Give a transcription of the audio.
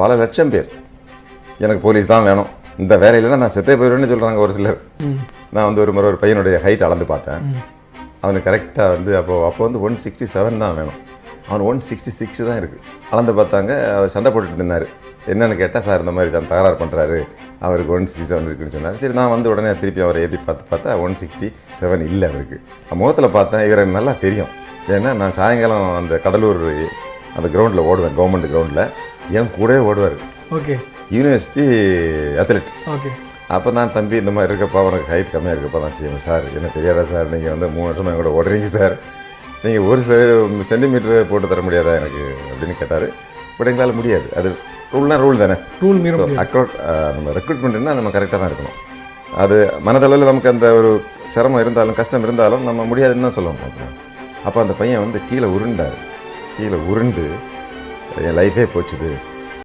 பல லட்சம் பேர் எனக்கு போலீஸ் தான் வேணும், இந்த வேலையில நான் செத்தே போயிடுவேன்னு சொல்கிறாங்க ஒரு சிலர். நான் வந்து ஒரு முறை ஒரு பையனுடைய ஹைட் அளந்து பார்த்தேன். அவனுக்கு கரெக்டாக வந்து அப்போ வந்து 167 தான் வேணும், அவன் 166 தான் இருக்குது. அளந்து பார்த்தாங்க, அவர் சண்டை போட்டுட்டு இருந்தார். என்னென்னு கேட்டால், சார் இந்த மாதிரி தகராறு பண்ணுறாரு, அவருக்கு 167 இருக்குன்னு சொன்னார். சரி, நான் வந்து உடனே திருப்பி அவரை ஏற்றி பார்த்தா 167 இல்லை அவருக்கு. முகத்தில் பார்த்தேன், இவரை நல்லா தெரியும். ஏன்னா நான் சாயங்காலம் அந்த கடலூர் அந்த கிரவுண்டில் ஓடுவேன், கவர்மெண்ட் கிரவுண்டில். என் கூடவே ஓடுவார். ஓகே. University athlete. ஓகே. அப்போ தான், தம்பி இந்த மாதிரி இருக்கப்பா, உனக்கு ஹைட் கம்மியாக இருக்கப்பா தான் செய்யணும். சார் என்ன தெரியாதா சார், நீங்கள் வந்து 3 வருஷமாக என் கூட ஓடுறீங்க சார், நீங்கள் 1 சென்டிமீட்டர் போட்டு தர முடியாதா எனக்கு அப்படின்னு கேட்டார். பட் எங்களால் முடியாது, அது ரூல் தானே. ரூல் மீறி நம்ம ரெக்ரூட்மெண்ட்னா நம்ம கரெக்டாக தான் இருக்கணும். அது மனதளவில் நமக்கு அந்த ஒரு சிரமம் இருந்தாலும் கஷ்டம் இருந்தாலும் நம்ம முடியாதுன்னு தான் சொல்லுவோம். அப்போ அந்த பையன் வந்து கீழே உருண்டு என் லைஃபே போச்சுது,